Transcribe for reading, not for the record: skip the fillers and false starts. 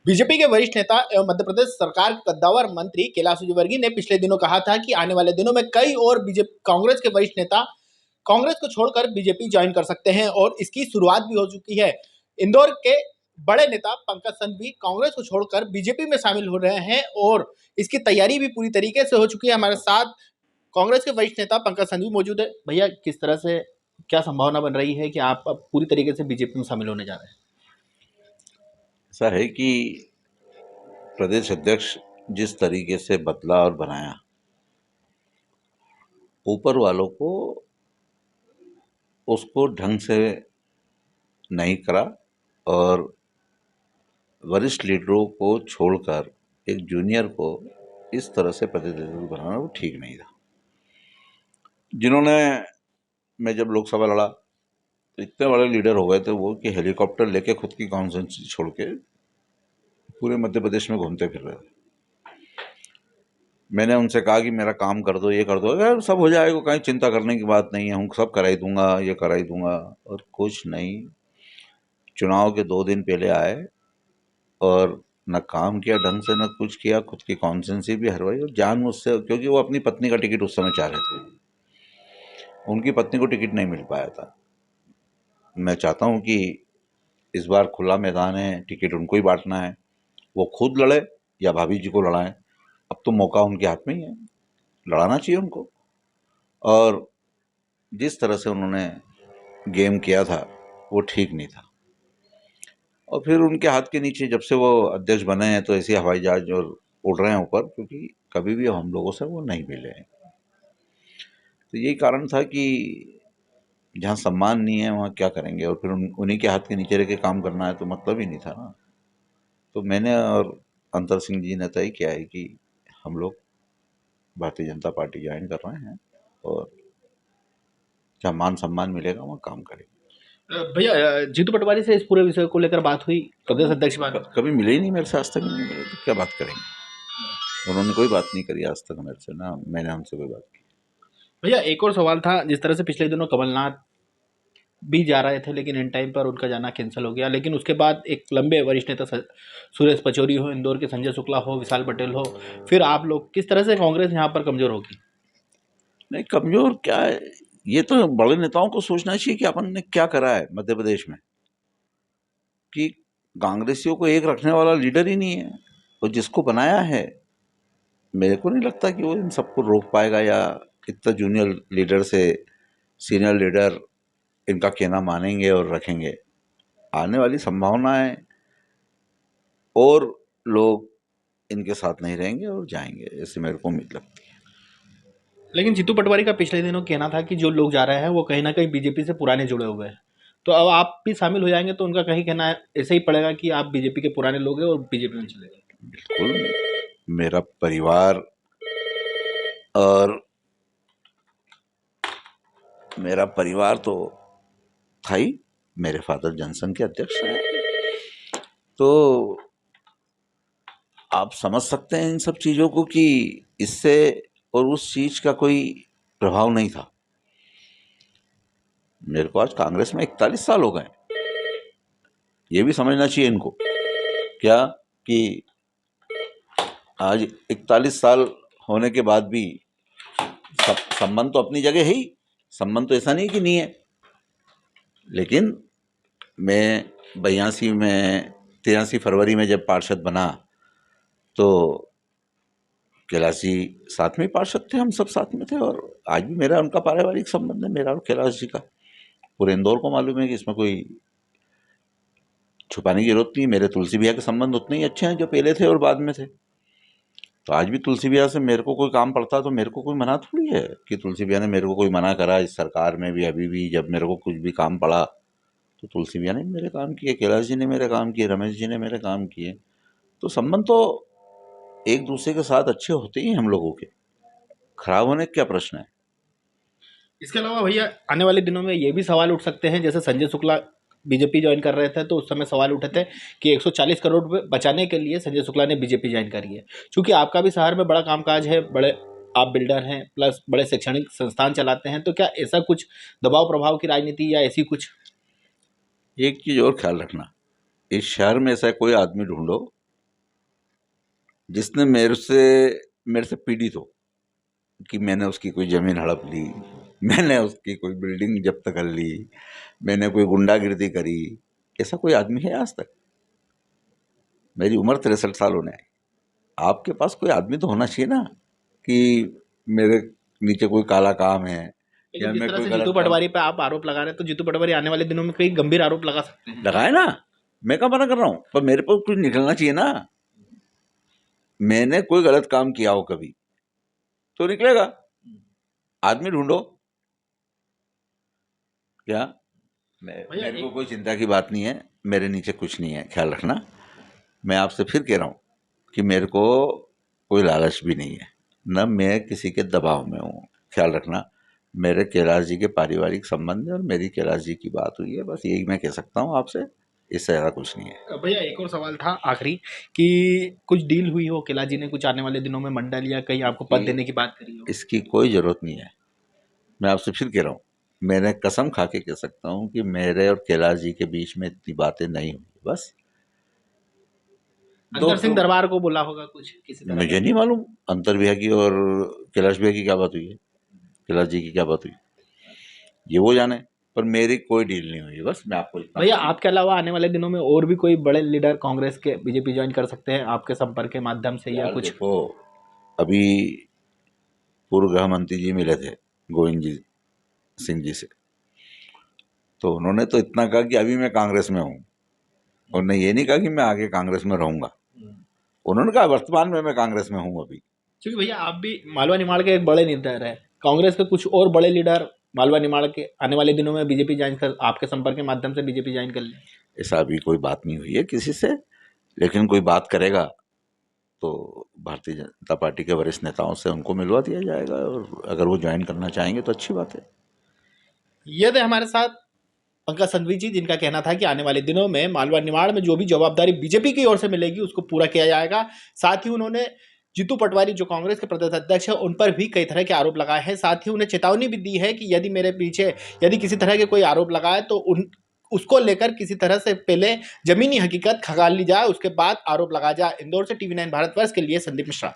BJP के वरिष्ठ नेता एवं मध्य प्रदेश सरकार के कद्दावर मंत्री कैलाश विजयवर्गीय ने पिछले दिनों कहा था कि आने वाले दिनों में कई और बीजेपी कांग्रेस के वरिष्ठ नेता कांग्रेस को छोड़कर बीजेपी ज्वाइन कर सकते हैं और इसकी शुरुआत भी हो चुकी है। इंदौर के बड़े नेता पंकज संत भी कांग्रेस को छोड़कर बीजेपी में शामिल हो रहे हैं और इसकी तैयारी भी पूरी तरीके से हो चुकी है। हमारे साथ कांग्रेस के वरिष्ठ नेता पंकज संत भी मौजूद है। भैया, किस तरह से क्या संभावना बन रही है कि आप अब पूरी तरीके से बीजेपी में शामिल होने जा रहे हैं? ऐसा है कि प्रदेश अध्यक्ष जिस तरीके से बदला और बनाया, ऊपर वालों को उसको ढंग से नहीं करा और वरिष्ठ लीडरों को छोड़कर एक जूनियर को इस तरह से प्रदेश अध्यक्ष बनाना वो ठीक नहीं था। जिन्होंने, मैं जब लोकसभा लड़ा तो इतने बड़े लीडर हो गए थे वो कि हेलीकॉप्टर लेके खुद की कॉन्स्टिट्यूंसी छोड़ के पूरे मध्य प्रदेश में घूमते फिर रहे थे। मैंने उनसे कहा कि मेरा काम कर दो, ये कर दो, यार सब हो जाएगा, कहीं चिंता करने की बात नहीं है, हम सब कराई दूंगा, ये कराई दूंगा, और कुछ नहीं। चुनाव के 2 दिन पहले आए और न काम किया ढंग से, न कुछ किया, खुद की कॉन्स्टिट्यूंसी भी हरवाई और जान मुझसे, क्योंकि वो अपनी पत्नी का टिकट उस समय चाह रहे थे, उनकी पत्नी को टिकट नहीं मिल पाया था। मैं चाहता हूँ कि इस बार खुला मैदान है, टिकट उनको ही बांटना है, वो खुद लड़े या भाभी जी को लड़ाएं। अब तो मौका उनके हाथ में ही है, लड़ाना चाहिए उनको। और जिस तरह से उन्होंने गेम किया था वो ठीक नहीं था। और फिर उनके हाथ के नीचे जब से वो अध्यक्ष बने हैं तो ऐसे हवाई जहाज और उड़ रहे हैं ऊपर, क्योंकि कभी भी हम लोगों से वो नहीं मिले हैं। तो यही कारण था कि जहाँ सम्मान नहीं है वहाँ क्या करेंगे, और फिर उन्हीं के हाथ के नीचे रह के काम करना है तो मतलब ही नहीं था ना। तो मैंने और अंतर सिंह जी ने तय किया है कि हम लोग भारतीय जनता पार्टी ज्वाइन कर रहे हैं और जहाँ मान सम्मान मिलेगा वहाँ काम करेंगे। भैया, जीतू पटवारी से इस पूरे विषय को लेकर बात हुई? प्रदेश अध्यक्ष कभी मिले ही नहीं मेरे से, आज तक नहीं मिले, तो क्या बात करेंगे। उन्होंने कोई बात नहीं करी आज तक मेरे से, ना मैंने उनसे कोई बात की। भैया, एक और सवाल था। जिस तरह से पिछले दिनों कमलनाथ भी जा रहे थे लेकिन इन टाइम पर उनका जाना कैंसिल हो गया, लेकिन उसके बाद एक लंबे वरिष्ठ नेता सुरेश पचौरी हो, इंदौर के संजय शुक्ला हो, विशाल पटेल हो, फिर आप लोग, किस तरह से कांग्रेस यहाँ पर कमजोर होगी? नहीं, कमजोर क्या है, ये तो बड़े नेताओं को सोचना चाहिए कि अपन ने क्या करा है मध्य प्रदेश में, कि कांग्रेसियों को एक रखने वाला लीडर ही नहीं है। और जिसको बनाया है, मेरे को नहीं लगता कि वो इन सबको रोक पाएगा, या इतना जूनियर लीडर से सीनियर लीडर इनका कहना मानेंगे और रखेंगे। आने वाली संभावनाएं और लोग इनके साथ नहीं रहेंगे और जाएंगे, ऐसे मेरे को उम्मीद लगती है। लेकिन जीतू पटवारी का पिछले दिनों कहना था कि जो लोग जा रहे हैं वो कहीं ना कहीं बीजेपी से पुराने जुड़े हुए हैं, तो अब आप भी शामिल हो जाएंगे तो उनका कहीं कहना ऐसे ही पड़ेगा कि आप बीजेपी के पुराने लोग हैं और बीजेपी में चले गए। बिल्कुल, मेरा परिवार और मेरा परिवार तो था ही, मेरे फादर जनसंघ के अध्यक्ष हैं, तो आप समझ सकते हैं इन सब चीज़ों को कि इससे और उस चीज़ का कोई प्रभाव नहीं था। मेरे को आज कांग्रेस में 41 साल हो गए, ये भी समझना चाहिए इनको, क्या कि आज 41 साल होने के बाद भी संबंध तो अपनी जगह है ही, संबंध तो ऐसा नहीं कि नहीं है। लेकिन मैं 82 में 83 फरवरी में जब पार्षद बना तो कैलाश जी साथ में पार्षद थे, हम सब साथ में थे, और आज भी मेरा उनका पारिवारिक संबंध है, मेरा और कैलाश जी का। पूरे इंदौर को मालूम है कि इसमें कोई छुपाने की जरूरत नहीं। मेरे तुलसी भैया के संबंध उतने ही अच्छे हैं जो पहले थे और बाद में थे। तो आज भी तुलसी भैया से मेरे को कोई काम पड़ता तो मेरे को कोई मना थोड़ी है कि तुलसी भैया ने मेरे को कोई मना करा। इस सरकार में भी अभी भी जब मेरे को कुछ भी काम पड़ा तो तुलसी भैया ने मेरे काम किए, कैलाश जी ने मेरे काम किए, रमेश जी ने मेरे काम किए। तो संबंध तो एक दूसरे के साथ अच्छे होते ही हम लोगों के, खराब होने का क्या प्रश्न है। इसके अलावा भैया, आने वाले दिनों में ये भी सवाल उठ सकते हैं, जैसे संजय शुक्ला बीजेपी ज्वाइन कर रहे थे तो उस समय सवाल उठे थे कि 140 करोड़ रुपए बचाने के लिए संजय शुक्ला ने बीजेपी ज्वाइन करी है। क्योंकि आपका भी शहर में बड़ा कामकाज है, बड़े आप बिल्डर हैं, प्लस बड़े शैक्षणिक संस्थान चलाते हैं, तो क्या ऐसा कुछ दबाव प्रभाव की राजनीति या ऐसी कुछ? एक चीज़ और ख्याल रखना, इस शहर में ऐसा कोई आदमी ढूंढो जिसने मेरे से पीड़ित हो कि मैंने उसकी कोई ज़मीन हड़प ली, मैंने उसकी कोई बिल्डिंग जब्त कर ली, मैंने कोई गुंडागिर्दी करी, ऐसा कोई आदमी है आज तक? मेरी उम्र 63 साल होने आई। आपके पास कोई आदमी तो होना चाहिए ना कि मेरे नीचे कोई काला काम है लेकिन या जिस मैं तरह कोई से गलत जीतू काम पटवारी पे आप आरोप लगा रहे हैं, तो जीतू पटवारी आने वाले दिनों में कई गंभीर आरोप लगा सकते हैं। लगाए ना, मैं क्या मना कर रहा हूँ, पर मेरे पर कुछ निकलना चाहिए ना। मैंने कोई गलत काम किया हो कभी तो निकलेगा। आदमी ढूंढो। क्या भैया मेरे को एक कोई चिंता की बात नहीं है, मेरे नीचे कुछ नहीं है, ख्याल रखना। मैं आपसे फिर कह रहा हूँ कि मेरे को कोई लालच भी नहीं है, न मैं किसी के दबाव में हूँ। ख्याल रखना, मेरे कैलाश जी के पारिवारिक संबंध है और मेरी कैलाश जी की बात हुई है, बस यही मैं कह सकता हूँ आपसे, इससे ज़्यादा कुछ नहीं है। भैया एक और सवाल था आखिरी, कि कुछ डील हुई हो कैलाश जी ने कुछ आने वाले दिनों में मंडल या कहीं आपको पद देने की बात करी हो? इसकी कोई ज़रूरत नहीं है। मैं आपसे फिर कह रहा हूँ, मैंने कसम खा के कह सकता हूँ कि मेरे और कैलाश जी के बीच में इतनी बातें नहीं हुई। बस अंतर सिंह दोस्तों, दरबार को बोला होगा कुछ किसी तरह का? मुझे नहीं मालूम अंतर भैया की और कैलाश भैया की क्या बात हुई है, कैलाश जी की क्या बात हुई, ये वो जाने। पर मेरी कोई डील नहीं हुई, बस मैं आपको इतना भैया बता आपके अलावा आने वाले दिनों में और भी कोई बड़े लीडर कांग्रेस के बीजेपी ज्वाइन कर सकते हैं आपके संपर्क के माध्यम से दूं। या यार कुछ? देखो, अभी पूर्व गृह मंत्री जी मिले थे गोविंद जी सिंह जी से, तो उन्होंने तो इतना कहा कि अभी मैं कांग्रेस में हूँ, उन्होंने ये नहीं कहा कि मैं आगे कांग्रेस में रहूंगा। उन्होंने कहा वर्तमान में मैं कांग्रेस में हूँ अभी। क्योंकि भैया आप भी मालवा निमाड़ के एक बड़े लीडर है, कांग्रेस के कुछ और बड़े लीडर मालवा निमाड़ के आने वाले दिनों में बीजेपी ज्वाइन कर, आपके संपर्क के माध्यम से बीजेपी ज्वाइन कर ले? ऐसा अभी कोई बात नहीं हुई है किसी से, लेकिन कोई बात करेगा तो भारतीय जनता पार्टी के वरिष्ठ नेताओं से उनको मिलवा दिया जाएगा, और अगर वो ज्वाइन करना चाहेंगे तो अच्छी बात है। ये थे हमारे साथ पंकज संघवी जी, जिनका कहना था कि आने वाले दिनों में मालवा निमाड़ में जो भी जवाबदारी बीजेपी की ओर से मिलेगी उसको पूरा किया जाएगा। साथ ही उन्होंने जीतू पटवारी जो कांग्रेस के प्रदेश अध्यक्ष है उन पर भी कई तरह के आरोप लगाए हैं। साथ ही उन्हें चेतावनी भी दी है कि यदि मेरे पीछे यदि किसी तरह के कोई आरोप लगाए तो उन उसको लेकर किसी तरह से पहले जमीनी हकीकत खंगाल ली जाए, उसके बाद आरोप लगाया जाए। इंदौर से टीवी 9 भारतवर्ष के लिए संदीप मिश्रा।